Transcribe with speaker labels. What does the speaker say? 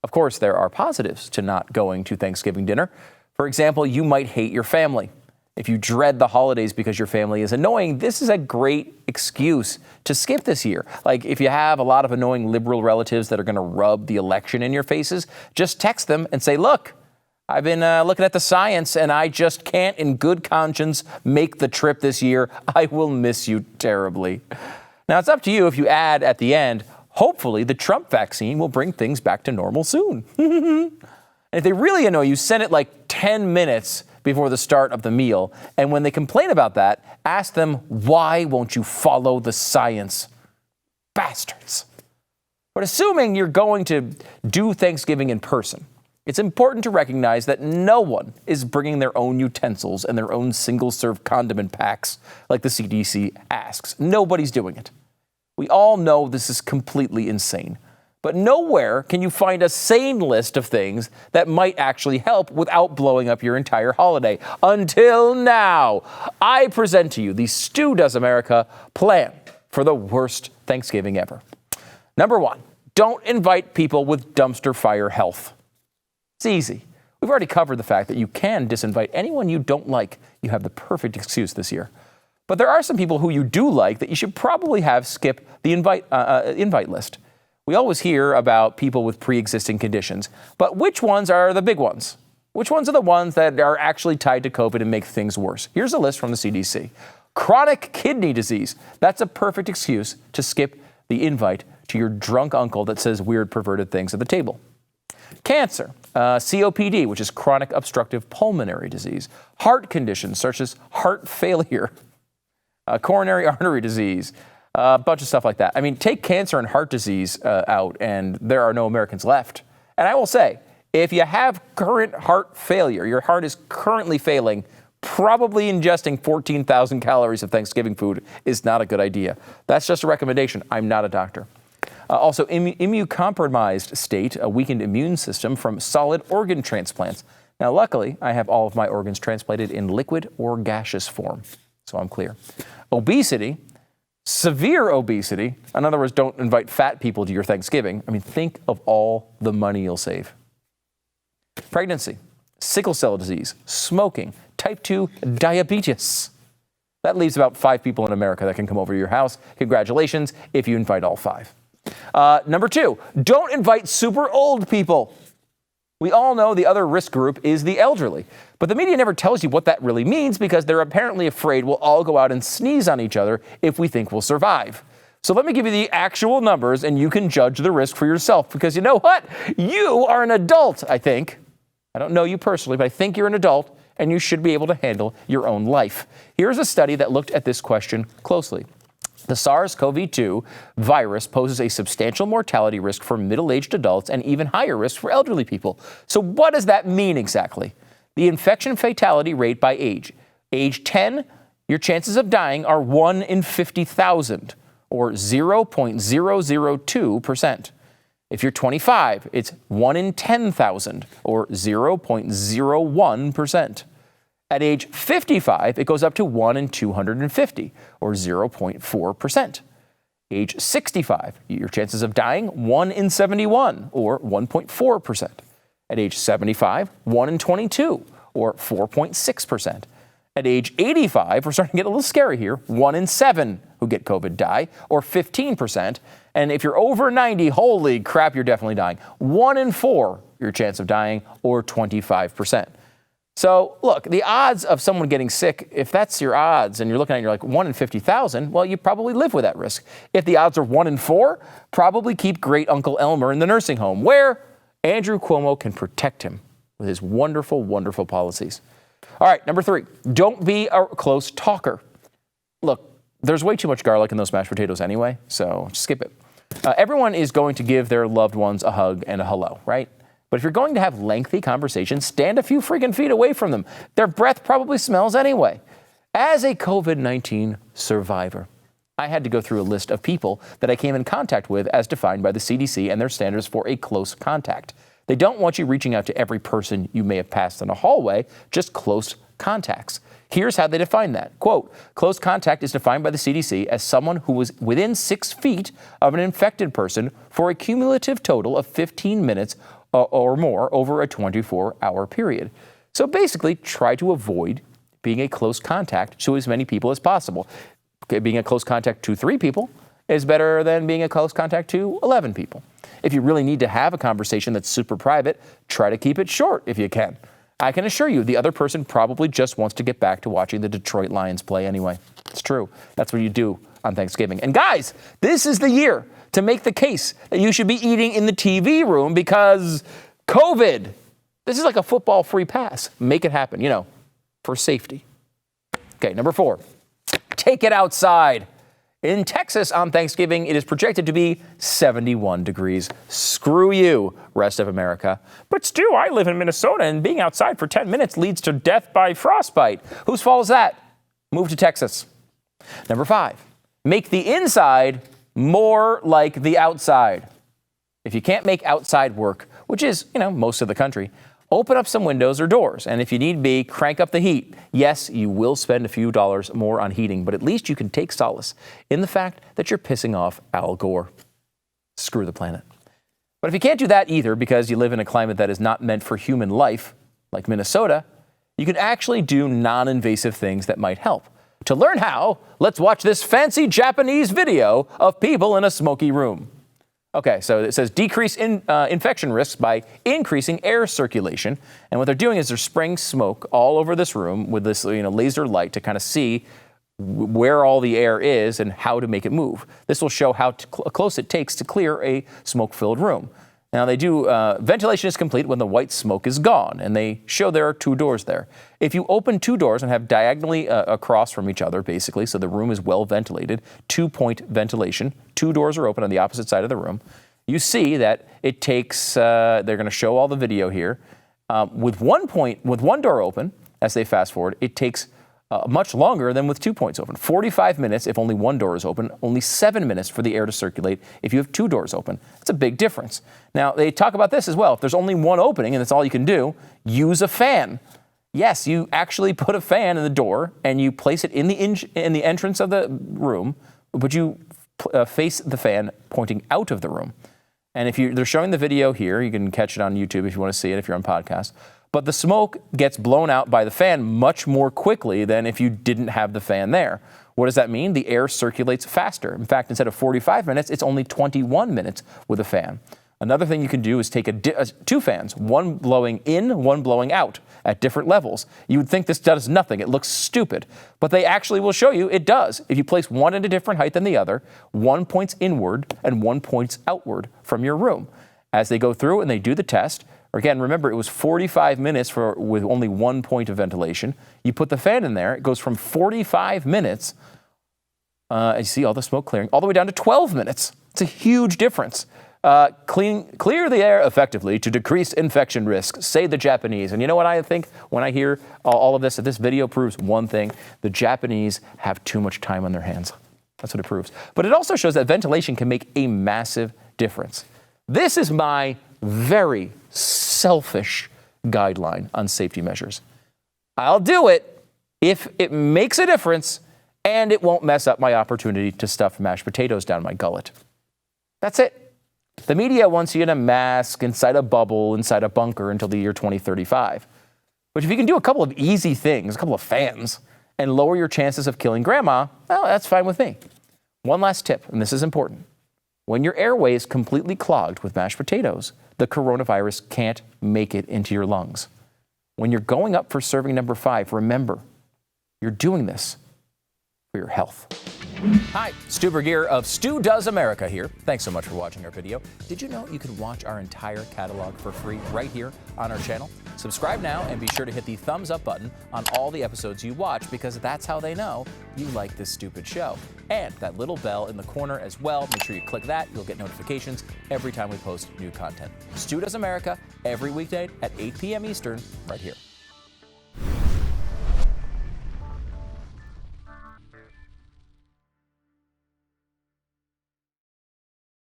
Speaker 1: Of course, there are positives to not going to Thanksgiving dinner. For example, you might hate your family. If you dread the holidays because your family is annoying, this is a great excuse to skip this year. Like if you have a lot of annoying liberal relatives that are going to rub the election in your faces, just text them and say, look, I've been looking at the science and I just can't in good conscience make the trip this year. I will miss you terribly. Now, it's up to you if you add at the end, hopefully the Trump vaccine will bring things back to normal soon. And if they really annoy you, send it like 10 minutes before the start of the meal. And when they complain about that, ask them, why won't you follow the science? Bastards. But assuming you're going to do Thanksgiving in person, it's important to recognize that no one is bringing their own utensils and their own single-serve condiment packs like the CDC asks. Nobody's doing it. We all know this is completely insane. But nowhere can you find a sane list of things that might actually help without blowing up your entire holiday. Until now, I present to you the Stu Does America plan for the worst Thanksgiving ever. Number 1, don't invite people with dumpster fire health. It's easy. We've already covered the fact that you can disinvite anyone you don't like. You have the perfect excuse this year. But there are some people who you do like that you should probably have skip the invite list. We always hear about people with pre-existing conditions, but which ones are the big ones? Which ones are the ones that are actually tied to COVID and make things worse? Here's a list from the CDC. Chronic kidney disease. That's a perfect excuse to skip the invite to your drunk uncle that says weird, perverted things at the table. Cancer, COPD, which is chronic obstructive pulmonary disease. Heart conditions such as heart failure, coronary artery disease, a bunch of stuff like that. I mean, take cancer and heart disease out, and there are no Americans left. And I will say, if you have current heart failure, your heart is currently failing, probably ingesting 14,000 calories of Thanksgiving food is not a good idea. That's just a recommendation. I'm not a doctor. Also, immunocompromised state, a weakened immune system from solid organ transplants. Now, luckily, I have all of my organs transplanted in liquid or gaseous form, so I'm clear. Obesity. Severe obesity, in other words, don't invite fat people to your Thanksgiving. I mean, think of all the money you'll save. Pregnancy, sickle cell disease, smoking, type 2 diabetes. That leaves about 5 people in America that can come over to your house. Congratulations if you invite all 5. Number 2, don't invite super old people. We all know the other risk group is the elderly, but the media never tells you what that really means because they're apparently afraid we'll all go out and sneeze on each other if we think we'll survive. So let me give you the actual numbers and you can judge the risk for yourself because you know what? You are an adult, I think. I don't know you personally, but I think you're an adult and you should be able to handle your own life. Here's a study that looked at this question closely. The SARS-CoV-2 virus poses a substantial mortality risk for middle-aged adults and even higher risk for elderly people. So what does that mean exactly? The infection fatality rate by age. Age 10, your chances of dying are 1 in 50,000, or 0.002%. If you're 25, it's 1 in 10,000, or 0.01%. At age 55, it goes up to 1 in 250, or 0.4%. Age 65, your chances of dying, 1 in 71, or 1.4%. At age 75, 1 in 22, or 4.6%. At age 85, we're starting to get a little scary here, 1 in 7 who get COVID die, or 15%. And if you're over 90, holy crap, you're definitely dying. 1 in 4, your chance of dying, or 25%. So, look, the odds of someone getting sick, if that's your odds and you're looking at it, you're like 1 in 50,000, well, you probably live with that risk. If the odds are 1 in 4, probably keep great Uncle Elmer in the nursing home, where Andrew Cuomo can protect him with his wonderful, wonderful policies. All right, number 3, don't be a close talker. Look, there's way too much garlic in those mashed potatoes anyway, so skip it. Everyone is going to give their loved ones a hug and a hello, right? But if you're going to have lengthy conversations, stand a few freaking feet away from them. Their breath probably smells anyway. As a COVID-19 survivor, I had to go through a list of people that I came in contact with as defined by the CDC and their standards for a close contact. They don't want you reaching out to every person you may have passed in a hallway, just close contacts. Here's how they define that. Quote, close contact is defined by the CDC as someone who was within 6 feet of an infected person for a cumulative total of 15 minutes or more over a 24-hour period. So basically, try to avoid being a close contact to as many people as possible. Okay, being a close contact to 3 people is better than being a close contact to 11 people. If you really need to have a conversation that's super private, try to keep it short if you can. I can assure you the other person probably just wants to get back to watching the Detroit Lions play anyway. It's true. That's what you do on Thanksgiving. And guys, this is the year to make the case that you should be eating in the TV room because COVID. This is like a football free pass. Make it happen, for safety. Okay, number 4, take it outside. In Texas on Thanksgiving, it is projected to be 71 degrees. Screw you, rest of America. But Stu, I live in Minnesota, and being outside for 10 minutes leads to death by frostbite. Whose fault is that? Move to Texas. Number 5, make the inside more like the outside. If you can't make outside work, which is, most of the country, open up some windows or doors, and if you need be, crank up the heat. Yes, you will spend a few dollars more on heating, but at least you can take solace in the fact that you're pissing off Al Gore. Screw the planet. But if you can't do that either because you live in a climate that is not meant for human life, like Minnesota, you can actually do non-invasive things that might help. To learn how, let's watch this fancy Japanese video of people in a smoky room. Okay, so it says decrease infection risks by increasing air circulation. And what they're doing is they're spraying smoke all over this room with this laser light to kind of see where all the air is and how to make it move. This will show how close it takes to clear a smoke-filled room. Now they do, ventilation is complete when the white smoke is gone, and they show there are 2 doors there. If you open 2 doors and have diagonally across from each other, basically, so the room is well ventilated, 2-point ventilation, 2 doors are open on the opposite side of the room, you see that it takes, they're going to show all the video here, with one door open, as they fast forward, it takes much longer than with 2 points open. 45 minutes if only 1 door is open, only 7 minutes for the air to circulate if you have 2 doors open. That's a big difference. Now, they talk about this as well. If there's only one opening and that's all you can do, use a fan. Yes, you actually put a fan in the door and you place it in the entrance of the room, but you face the fan pointing out of the room. And if they're showing the video here, you can catch it on YouTube if you want to see it, if you're on podcast. But the smoke gets blown out by the fan much more quickly than if you didn't have the fan there. What does that mean? The air circulates faster. In fact, instead of 45 minutes, it's only 21 minutes with a fan. Another thing you can do is take 2 fans, one blowing in, one blowing out at different levels. You would think this does nothing. It looks stupid. But they actually will show you it does. If you place one at a different height than the other, one points inward and one points outward from your room. As they go through and they do the test, again, remember, it was 45 minutes with only 1 point of ventilation. You put the fan in there, it goes from 45 minutes, you see all the smoke clearing, all the way down to 12 minutes. It's a huge difference. Clear the air effectively to decrease infection risks, say the Japanese. And you know what I think when I hear all of this? That this video proves one thing. The Japanese have too much time on their hands. That's what it proves. But it also shows that ventilation can make a massive difference. This is my very selfish guideline on safety measures. I'll do it if it makes a difference and it won't mess up my opportunity to stuff mashed potatoes down my gullet. That's it. The media wants you in a mask, inside a bubble, inside a bunker until the year 2035. But if you can do a couple of easy things, a couple of fans, and lower your chances of killing grandma, well, that's fine with me. One last tip, and this is important. When your airway is completely clogged with mashed potatoes, the coronavirus can't make it into your lungs. When you're going up for serving number 5, remember, you're doing this for your health. Hi, Stu Bergier of Stu Does America here. Thanks so much for watching our video. Did you know you can watch our entire catalog for free right here on our channel? Subscribe now and be sure to hit the thumbs up button on all the episodes you watch because that's how they know you like this stupid show. And that little bell in the corner as well. Make sure you click that. You'll get notifications every time we post new content. Stu Does America every weekday at 8 p.m. Eastern right here.